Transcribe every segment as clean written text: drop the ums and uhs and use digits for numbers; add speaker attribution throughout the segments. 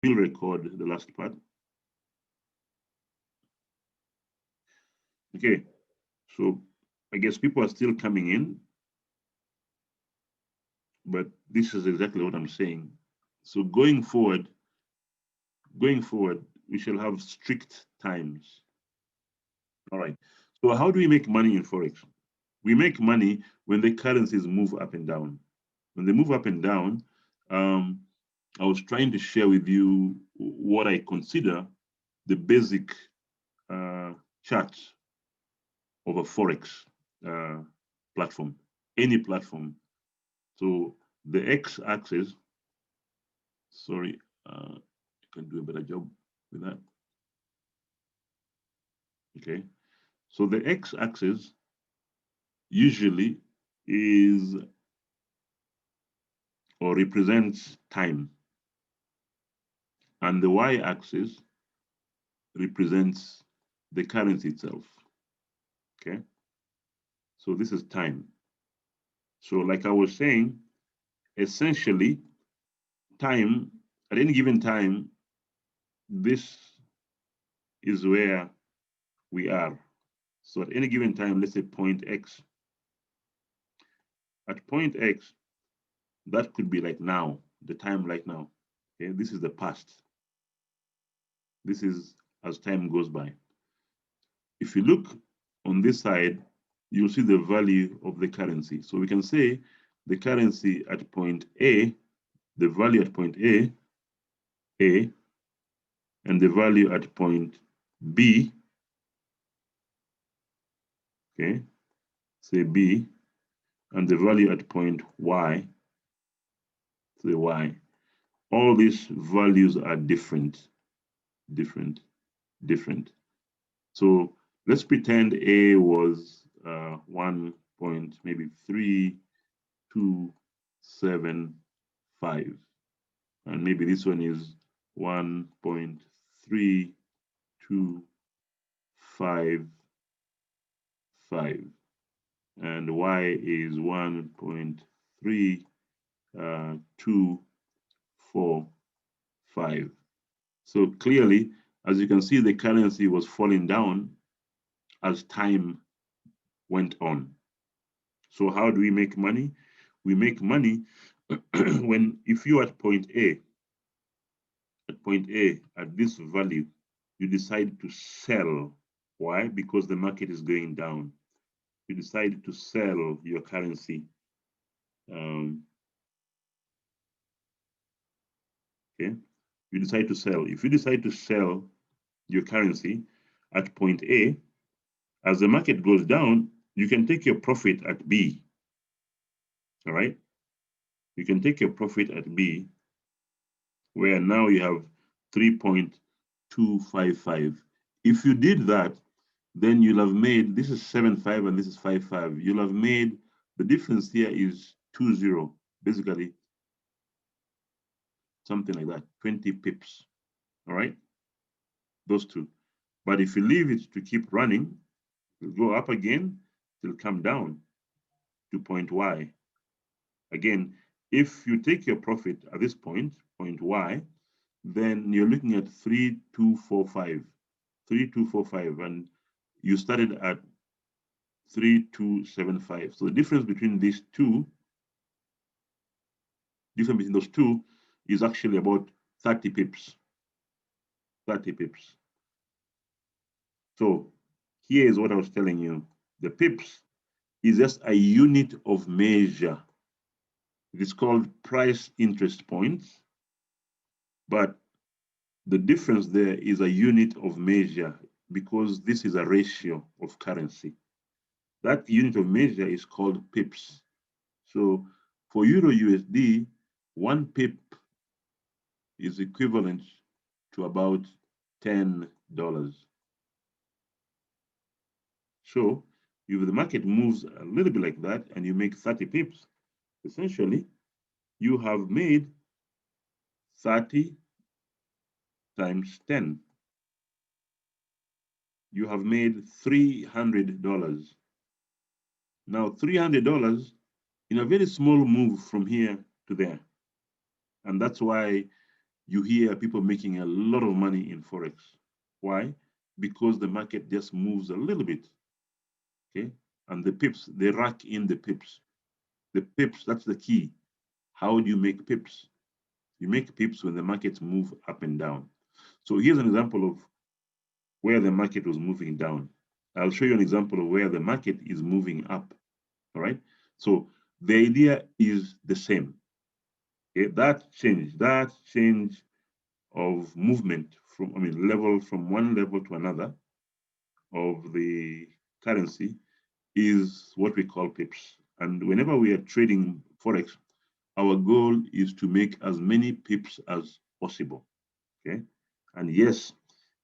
Speaker 1: still record the last part. Okay, so I guess people are still coming in, but this is exactly what I'm saying. So going forward, we shall have strict times. All right. So how do we make money in Forex? We make money when the currencies move up and down. When they move up and down, I was trying to share with you what I consider the basic chart of a Forex platform, any platform. So the x-axis, sorry, I can do a better job with that. Okay, so the x-axis usually is or represents time, and the y-axis represents the currency itself. Okay, so this is time. So like I was saying, essentially time, at any given time, this is where we are. So at any given time, let's say point X. At point X, that could be like now, the time right now. Okay, this is the past. This is as time goes by. If you look on this side, you'll see the value of the currency. So we can say the currency at point A, the value at point A, and the value at point B, okay, say B, and the value at point Y, say Y. All these values are different. So let's pretend A was 1 point maybe 3275, and maybe this one is 1.3255, and Y is 1.3245. So clearly, as you can see, the currency was falling down as time went on. So how do we make money? We make money when, if you're at point A, at this value, you decide to sell. Why? Because the market is going down. You decide to sell your currency. Okay, you decide to sell. If you decide to sell your currency at point A, as the market goes down, you can take your profit at B. All right, you can take your profit at B, where now you have 3.255. If you did that, then you'll have made, this is 7.5 and this is 5.5. You'll have made, the difference here is 2.0, basically something like that, 20 pips. All right, those two. But if you leave it to keep running, it'll go up again, it'll come down to point Y. Again, if you take your profit at this point, point Y, then you're looking at 3.245, and you started at 3.275. So the difference between these two, is actually about 30 pips. 30 pips. So here is what I was telling you. The pips is just a unit of measure. It is called price interest points, but the difference there is a unit of measure because this is a ratio of currency. That unit of measure is called pips. So for Euro USD, 1 pip is equivalent to about $10. So if the market moves a little bit like that and you make 30 pips, essentially you have made 30 times 10. You have made $300. Now $300 in a very small move from here to there. And that's why you hear people making a lot of money in Forex. Why? Because the market just moves a little bit, okay? And the pips, they rack in the pips. The pips, that's the key. How do you make pips? You make pips when the markets move up and down. So here's an example of where the market was moving down. I'll show you an example of where the market is moving up, all right? So the idea is the same. Okay? That change of movement from, level from one level to another of the currency is what we call pips. And whenever we are trading Forex, our goal is to make as many pips as possible, okay? And yes,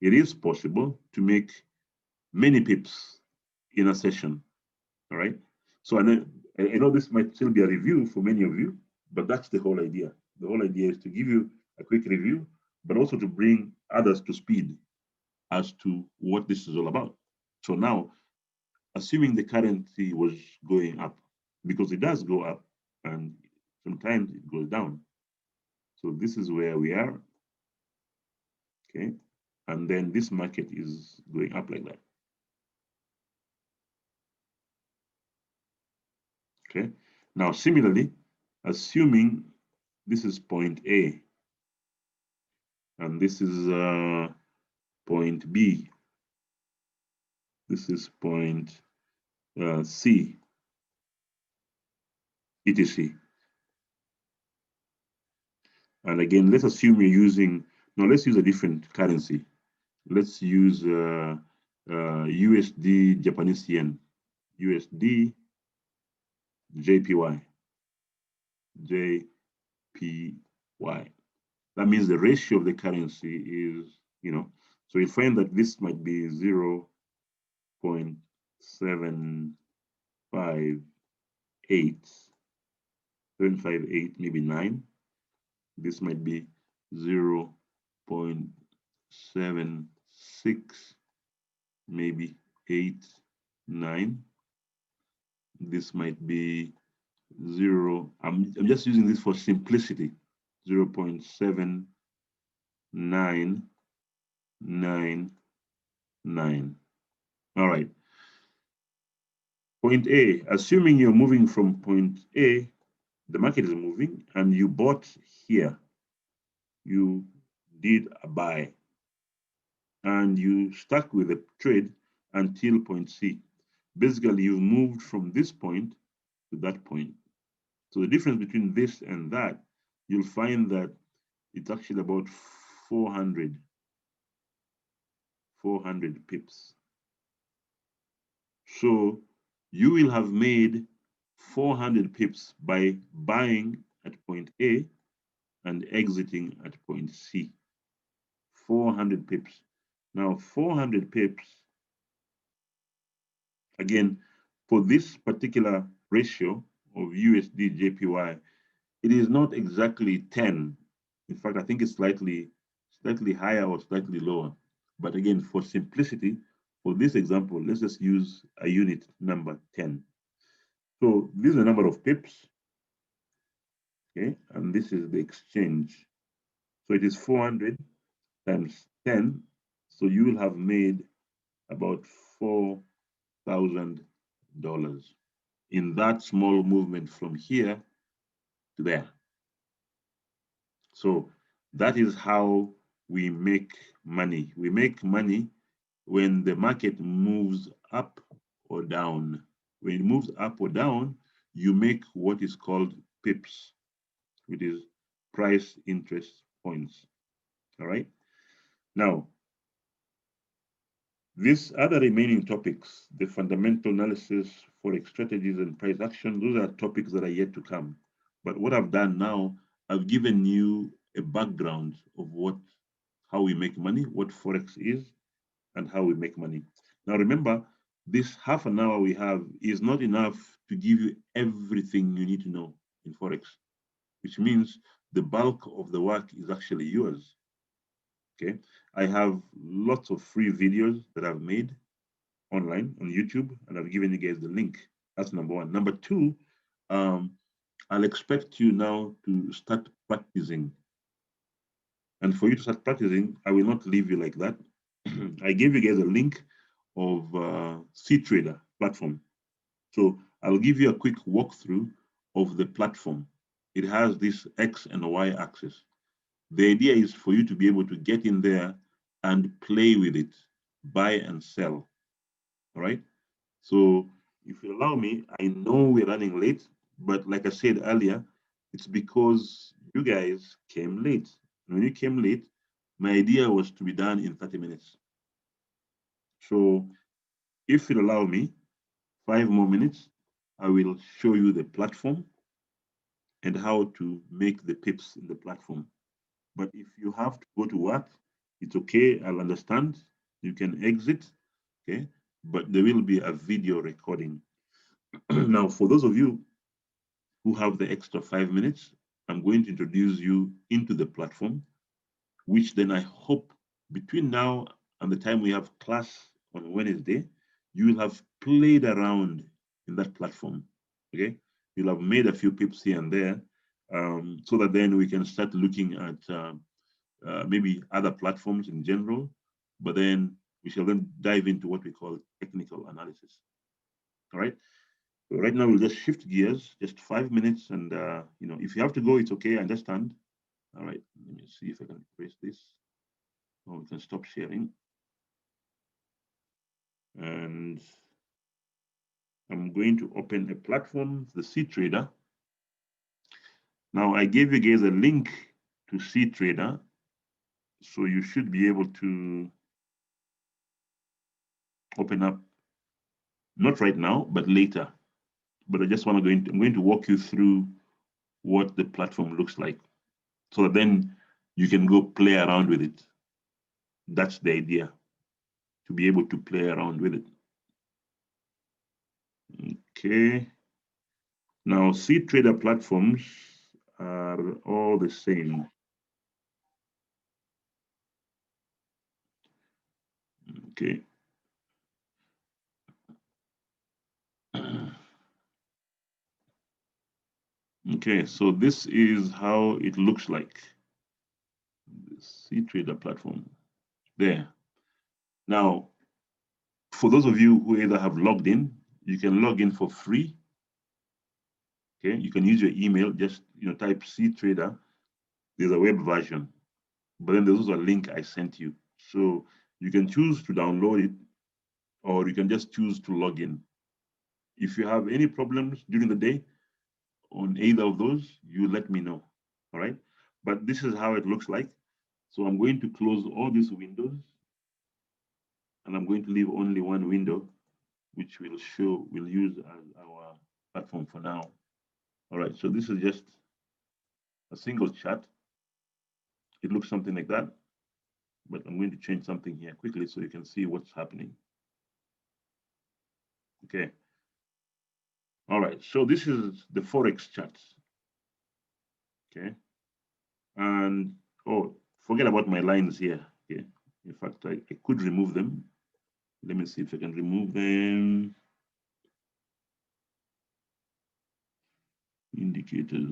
Speaker 1: it is possible to make many pips in a session, all right? So I know this might still be a review for many of you, but that's the whole idea. The whole idea is to give you a quick review, but also to bring others to speed as to what this is all about. So now, assuming the currency was going up, because it does go up and sometimes it goes down. So this is where we are, okay? And then this market is going up like that, okay? Now, similarly, assuming this is point A and this is point B, this is point C, etc. And again, let's assume you're using, now let's use a different currency. Let's use USD Japanese yen, USD JPY, JPY. That means the ratio of the currency is, so you find that this might be 0.758, 758, maybe 9. This might be 0.76, maybe 8, 9. This might be 0. I'm just using this for simplicity. 0.7999. All right. Point A, assuming you're moving from point A, the market is moving, and you bought here. You did a buy, and you stuck with the trade until point C. Basically, you've moved from this point to that point. So the difference between this and that, you'll find that it's actually about 400 pips. So you will have made 400 pips by buying at point A and exiting at point C. 400 pips. Now, 400 pips, again, for this particular ratio of USD JPY, it is not exactly 10. In fact, I think it's slightly higher or slightly lower. But again, for simplicity, for this example, let's just use a unit number 10. So this is the number of pips, okay? And this is the exchange. So it is 400 times 10. So you will have made about $4,000 in that small movement from here to there. So that is how we make money. We make money when the market moves up or down. When it moves up or down, you make what is called pips, which is price interest points. All right. Now, these other remaining topics, the fundamental analysis, forex strategies, and price action, those are topics that are yet to come. But what I've done now, I've given you a background of how we make money, what forex is, and how we make money. Now, remember, this half an hour we have is not enough to give you everything you need to know in forex, which means the bulk of the work is actually yours. Okay, I have lots of free videos that I've made online on YouTube, and I've given you guys the link. That's number one. Number two, I'll expect you now to start practicing And for you to start practicing, I will not leave you like that. I gave you guys a link of C-Trader platform. So I'll give you a quick walkthrough of the platform. It has this X and Y axis. The idea is for you to be able to get in there and play with it, buy and sell. All right. So if you allow me, I know we're running late, but like I said earlier, it's because you guys came late. When you came late, my idea was to be done in 30 minutes. So if you allow me 5 more minutes, I will show you the platform and how to make the pips in the platform. But if you have to go to work, it's okay. I'll understand. You can exit. Okay. But there will be a video recording. Now, for those of you who have the extra 5 minutes, I'm going to introduce you into the platform, which then I hope between now and the time we have class on Wednesday, you will have played around in that platform. Okay. You'll have made a few pips here and there, so that then we can start looking at maybe other platforms in general, but then we shall then dive into what we call technical analysis. All right. So right now we'll just shift gears, just 5 minutes, and if you have to go, it's okay. I understand. All right. Let me see if I can erase this. Oh, we can stop sharing. And I'm going to open a platform, the C-Trader. Now I gave you guys a link to C-Trader, so you should be able to open up, not right now, but later. But I just want to I'm going to walk you through what the platform looks like, so that then you can go play around with it. That's the idea, to be able to play around with it. Okay. Now, C-Trader platforms are all the same. Okay. Okay, so this is how it looks like. The C-Trader platform. There. Now, for those of you who either have logged in, you can log in for free. Okay, you can use your email, just type C-Trader. There's a web version, but then there's also a link I sent you. So you can choose to download it, or you can just choose to log in. If you have any problems during the day on either of those, you let me know. All right. But this is how it looks like. So I'm going to close all these windows, and I'm going to leave only one window, which we'll use as our platform for now. All right. So this is just a single chat. It looks something like that, but I'm going to change something here quickly so you can see what's happening. Okay. All right. So this is the Forex charts. Okay. And forget about my lines here. Okay. In fact, I could remove them. Let me see if I can remove them. Indicators.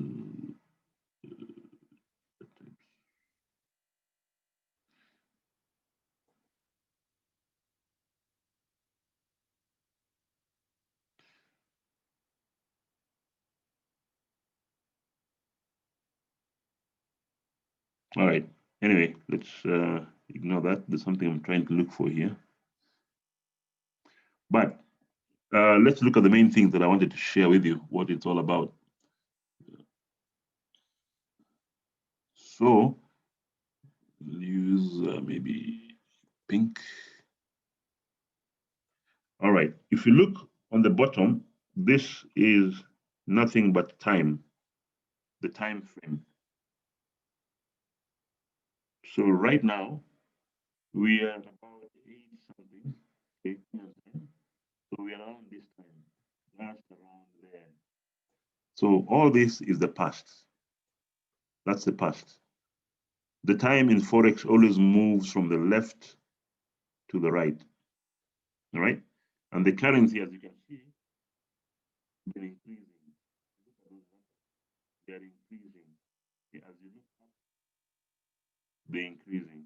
Speaker 1: All right. Anyway, let's ignore that. There's something I'm trying to look for here. But let's look at the main thing that I wanted to share with you, what it's all about. So we'll use maybe pink. All right. If you look on the bottom, this is nothing but time, the time frame. So right now, we are about 8 something, 8 something. So we are around this time. That's around there. So all this is the past. That's the past. The time in Forex always moves from the left to the right. All right. And the currency, as you can see, they're increasing. They're increasing. As you look up, they're increasing.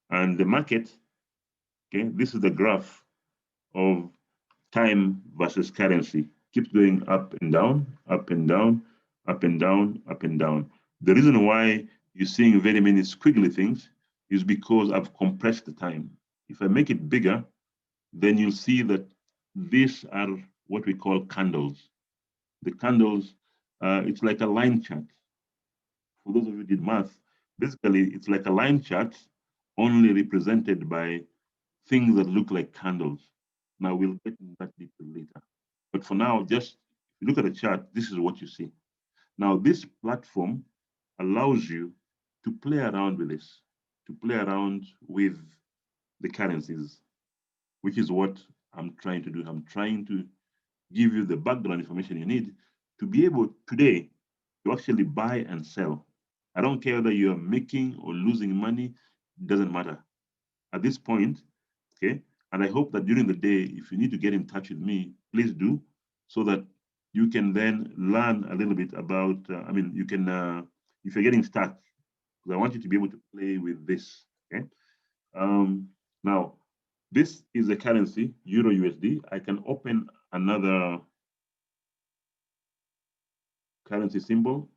Speaker 1: And the market, okay, this is the graph of time versus currency, keeps going up and down, up and down, up and down, up and down. The reason why you're seeing very many squiggly things is because I've compressed the time. If I make it bigger, then you'll see that these are what we call candles. The candles, it's like a line chart. For those of you who did math, basically it's like a line chart only represented by things that look like candles. Now we'll get into that detail later. But for now, just look at the chart, this is what you see. Now this platform allows you to play around with this, to play around with the currencies, which is what I'm trying to do. I'm trying to give you the background information you need to be able today to actually buy and sell. I don't care whether you're making or losing money, it doesn't matter. At this point, okay, and I hope that during the day, if you need to get in touch with me, please do, so that you can then learn a little bit about, you can, if you're getting stuck, because I want you to be able to play with this, okay? Now, this is the currency, Euro USD. I can open another currency symbol.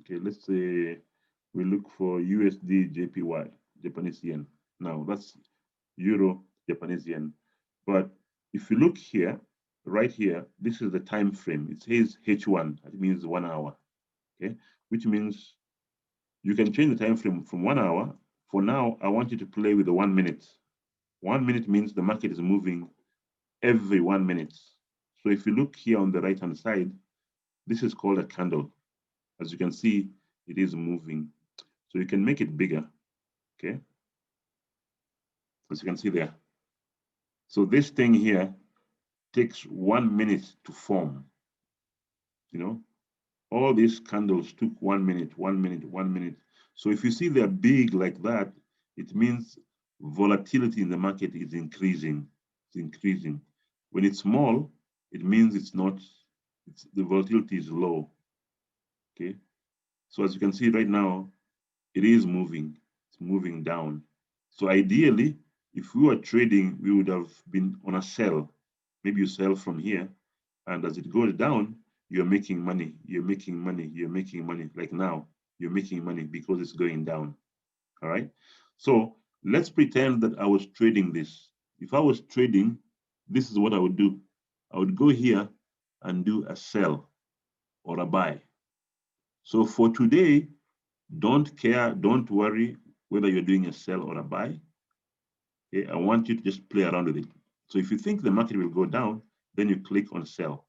Speaker 1: Okay, let's say we look for USD JPY, Japanese yen. Now, that's Euro Japanese yen. But if you look here, right here, this is the time frame. It says H1, that means 1 hour, okay? Which means you can change the time frame from 1 hour. For now, I want you to play with the 1 minute. 1 minute means the market is moving every 1 minute. So if you look here on the right-hand side, this is called a candle. As you can see, it is moving. So you can make it bigger, okay? As you can see there. So this thing here takes 1 minute to form. You know, all these candles took 1 minute, 1 minute, 1 minute. So if you see they're big like that, it means volatility in the market is increasing. It's increasing. When it's small, it means it's not, the volatility is low. Okay. So as you can see right now, it is moving. It's moving down. So ideally, if we were trading, we would have been on a sell. Maybe you sell from here, and as it goes down, you're making money, you're making money, you're making money. Like now, you're making money because it's going down. All right. So let's pretend that I was trading this. If I was trading, this is what I would do. I would go here and do a sell or a buy. So for today, don't care, don't worry whether you're doing a sell or a buy. Okay, I want you to just play around with it. So if you think the market will go down, then you click on sell.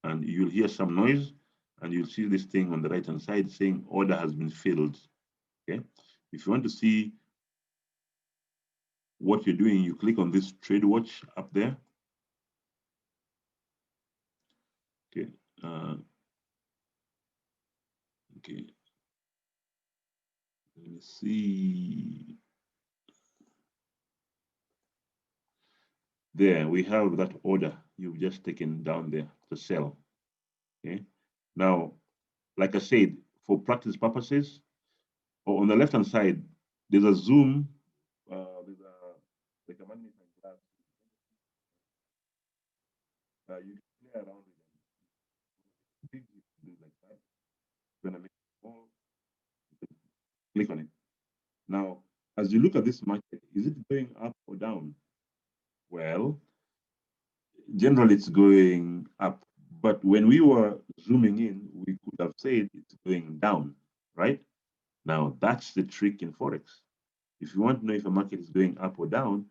Speaker 1: And you'll hear some noise, and you'll see this thing on the right-hand side saying order has been filled. Okay. If you want to see what you're doing, you click on this trade watch up there. Okay. Okay. Let me see. There, we have that order you've just taken down there to sell. Okay. Now, like I said, for practice purposes, or on the left-hand side, there's a zoom, there's a like a magnifying glass. You can play around with them. Big, you can do like that. You're gonna make it small, click on it. Now, as you look at this market, is it going up or down? Well, generally it's going up. But when we were zooming in, we could have said it's going down, right? Now, that's the trick in Forex. If you want to know if a market is going up or down,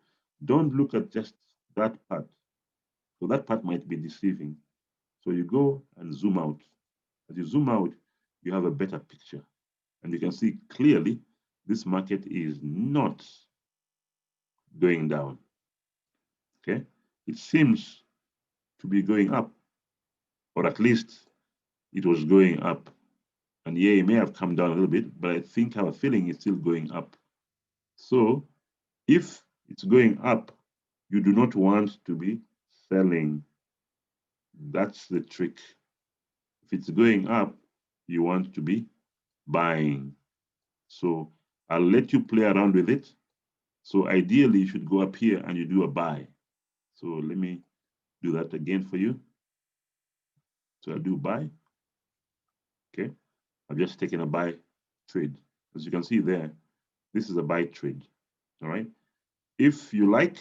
Speaker 1: don't look at just that part. So that part might be deceiving. So you go and zoom out. As you zoom out, you have a better picture. And you can see clearly this market is not going down. Okay? It seems to be going up, or at least it was going up. And yeah, it may have come down a little bit, but I think I have a feeling it's still going up. So if it's going up, you do not want to be selling. That's the trick. If it's going up, you want to be buying. So I'll let you play around with it. So ideally, you should go up here and you do a buy. So let me do that again for you. So I'll do buy. Okay. I've just taken a buy trade. As you can see there, this is a buy trade. All right. If you like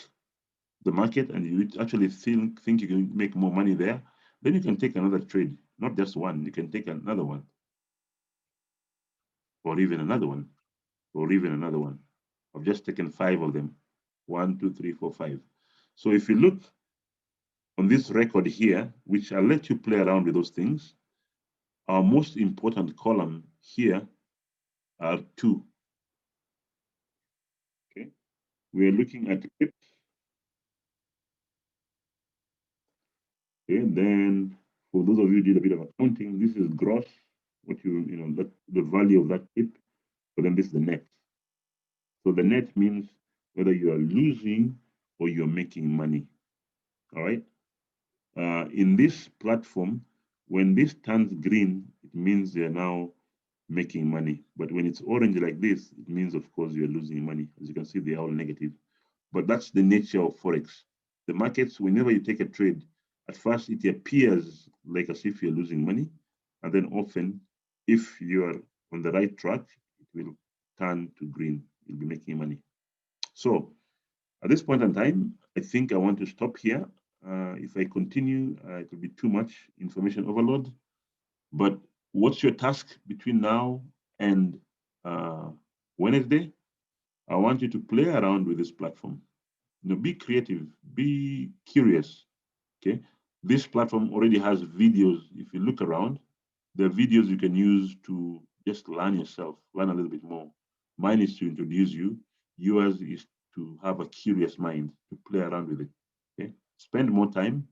Speaker 1: the market and you actually think you can make more money there, then you can take another trade, not just one. You can take another one, or even another one, or even another one. I've just taken 5 of them. 1, 2, 3, 4, 5. So if you look on this record here, which I'll let you play around with those things, our most important column here are 2. Okay, we're looking at it. Okay, then for those of you who did a bit of accounting, this is gross, what you know, that the value of that tip, but then this is the net. So the net means whether you are losing or you're making money. All right. In this platform, when this turns green, it means they're now making money. But when it's orange like this, it means, of course, you're losing money. As you can see, they're all negative. But that's the nature of Forex. The markets, whenever you take a trade, at first it appears like as if you're losing money. And then often, if you're on the right track, it will turn to green. You'll be making money. So at this point in time, I think I want to stop here. If I continue, it will be too much information overload. But what's your task between now and Wednesday? I want you to play around with this platform. You know, be creative, be curious. Okay, this platform already has videos. If you look around, there are videos you can use to just learn yourself, learn a little bit more. Mine is to introduce you. Yours is to have a curious mind to play around with it. Okay, spend more time.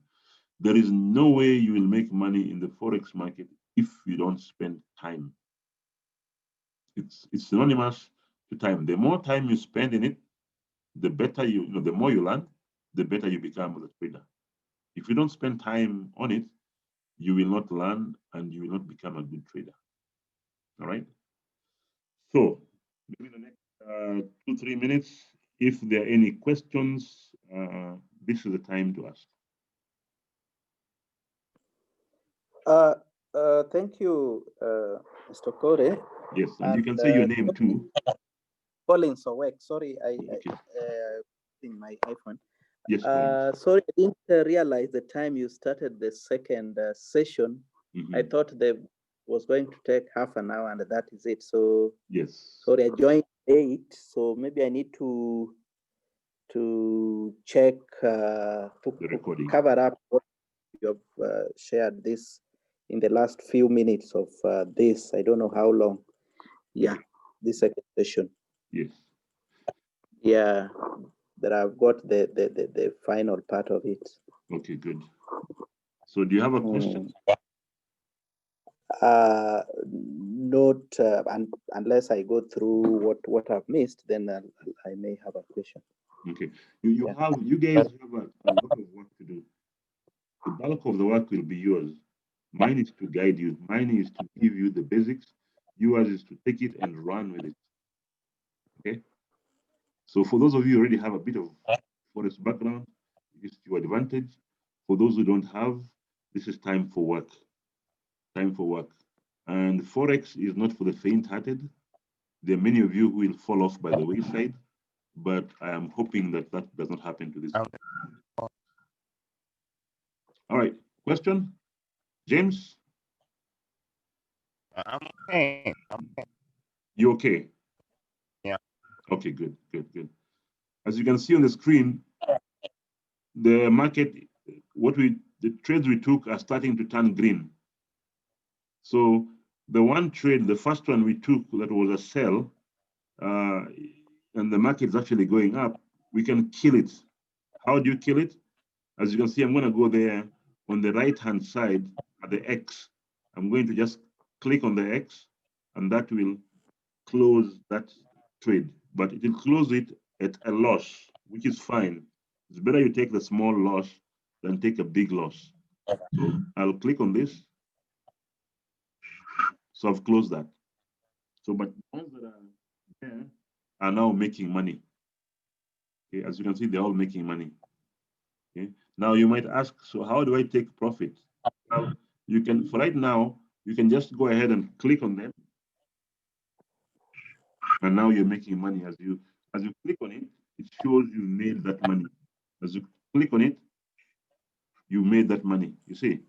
Speaker 1: There is no way you will make money in the forex market if you don't spend time. It's synonymous to time. The more time you spend in it, the better you know. The more you learn, the better you become as a trader. If you don't spend time on it, you will not learn and you will not become a good trader. All right. So maybe the next 2-3 minutes, if there are any questions, this is the time to ask.
Speaker 2: Thank you, Mr. Kore.
Speaker 1: Yes, and you can say your name too.
Speaker 2: Collins Owek. Sorry,
Speaker 1: Okay.
Speaker 2: in my iPhone.
Speaker 1: Yes.
Speaker 2: Sorry, I didn't realize the time you started the second session. I thought they was going to take half an hour, and that is it. So
Speaker 1: yes.
Speaker 2: Sorry, I joined 8, so maybe I need to check
Speaker 1: the recording,
Speaker 2: cover up what you have shared this in the last few minutes of this. I don't know how long. Yeah, this second session.
Speaker 1: Yes.
Speaker 2: Yeah, but I've got the final part of it.
Speaker 1: Okay, good. So do you have a question?
Speaker 2: Not unless I go through what I've missed, then I may have a question.
Speaker 1: Okay, you guys have a lot of work to do. The bulk of the work will be yours. Mine is to guide you. Mine is to give you the basics. Yours is to take it and run with it. Okay. So for those of you who already have a bit of forex background, it's to your advantage. For those who don't have, this is time for work. Time for work. And forex is not for the faint-hearted. There are many of you who will fall off by the wayside, but I am hoping that that does not happen to this. All right. Question, James?
Speaker 3: I'm okay.
Speaker 1: You okay?
Speaker 3: Yeah.
Speaker 1: Okay, good. As you can see on the screen, the market, the trades we took are starting to turn green. So the one trade, the first one we took that was a sell, and the market is actually going up, we can kill it. How do you kill it? As you can see, I'm going to go there on the right-hand side at the X. I'm going to just click on the X, and that will close that trade. But it will close it at a loss, which is fine. It's better you take the small loss than take a big loss. So I'll click on this. So I've closed that. So, but the ones that are there are now making money. Okay, as you can see, they're all making money. Okay. Now you might ask, so how do I take profit? Well, you can, for right now, you can just go ahead and click on them. And now you're making money. As you click on it, it shows you made that money. As you click on it, you made that money. You see?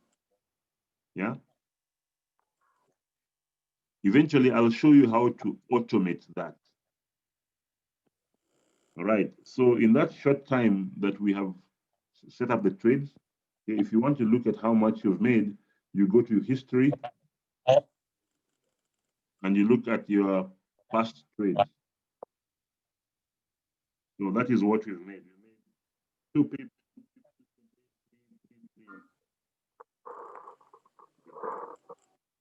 Speaker 1: Yeah. Eventually, I'll show you how to automate that. All right. So in that short time that we have set up the trades, okay, if you want to look at how much you've made, you go to history and you look at your past trades. So that is what we've made. We made 2 pips.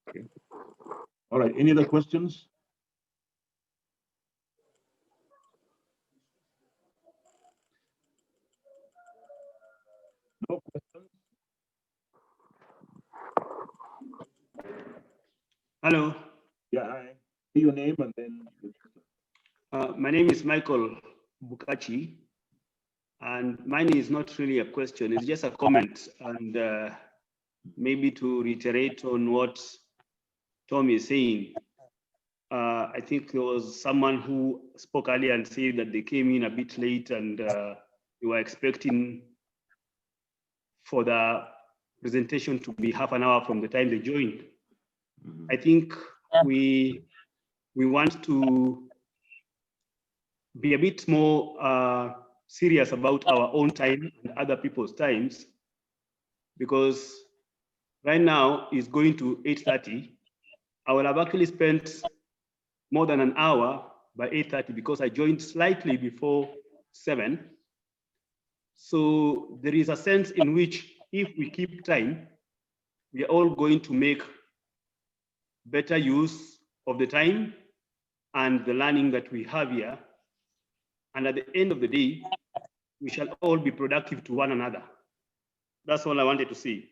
Speaker 1: Okay. All right. Any other questions? No questions?
Speaker 4: Hello.
Speaker 1: Yeah, hi. Say your name and then.
Speaker 4: My name is Michael Bukachi, and mine is not really a question, it's just a comment, and maybe to reiterate on what Tom is saying. I think there was someone who spoke earlier and said that they came in a bit late and they were expecting for the presentation to be half an hour from the time they joined. I think we want to be a bit more serious about our own time and other people's times, because right now it's going to 8:30. I will have actually spent more than an hour by 8:30 because I joined slightly before 7. So there is a sense in which if we keep time, we are all going to make better use of the time and the learning that we have here. And at the end of the day, we shall all be productive to one another. That's all I wanted to say.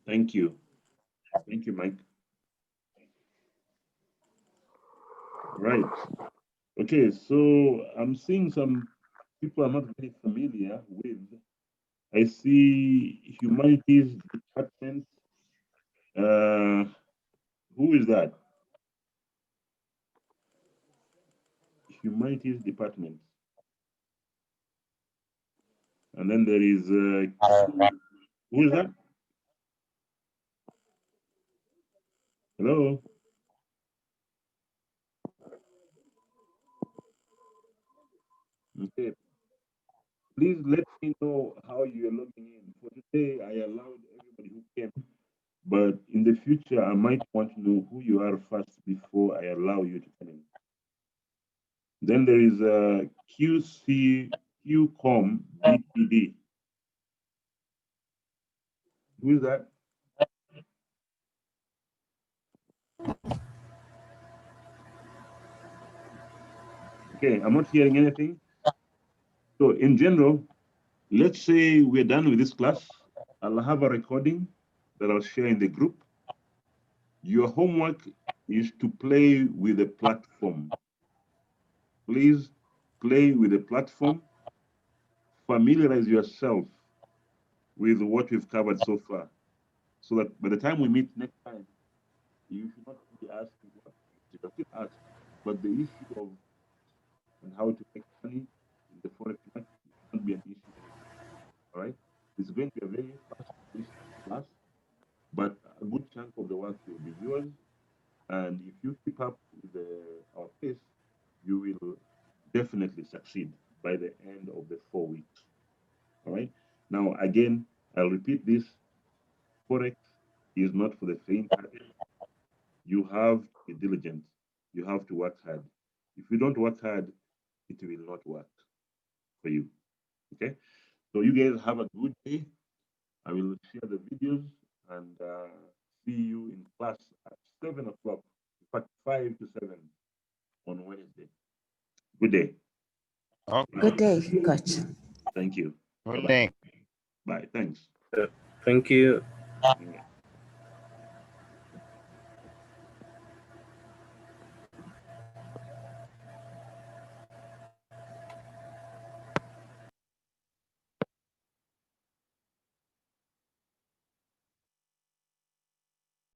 Speaker 1: Thank you. Thank you, Mike. Right. Okay, so I'm seeing some people I'm not very familiar with. I see humanities department. Who is that? Humanities department. And then there is who is that? Hello. Okay. Please let me know how you are logging in. For today, I allowed everybody who came, but in the future, I might want to know who you are first before I allow you to come in. Then there is a QCom BTD. Who is that? Okay, I'm not hearing anything. So in general, let's say we're done with this class. I'll have a recording that I'll share in the group. Your homework is to play with the platform. Please play with the platform. Familiarize yourself with what we've covered so far, so that by the time we meet next time, you should not be asking what you can still ask, but the issue of and how to make money in the forex market should not be an issue anymore. All right, it's going to be a very fast-paced class, but a good chunk of the work will be yours. And if you keep up with our pace, you will definitely succeed by the end of the 4 weeks. All right. Now, again, I'll repeat this. Forex is not for the faint-hearted. You have to be diligent. You have to work hard. If you don't work hard, it will not work for you. Okay. So you guys have a good day. I will share the videos and see you in class at 7 o'clock. In fact, 5 to 7 on Wednesday. Good day.
Speaker 3: Okay.
Speaker 5: Good day, Coach.
Speaker 1: Thank you.
Speaker 3: Good
Speaker 1: Bye-bye.
Speaker 3: day.
Speaker 1: Bye. Thanks.
Speaker 6: Thank you.
Speaker 1: Yeah.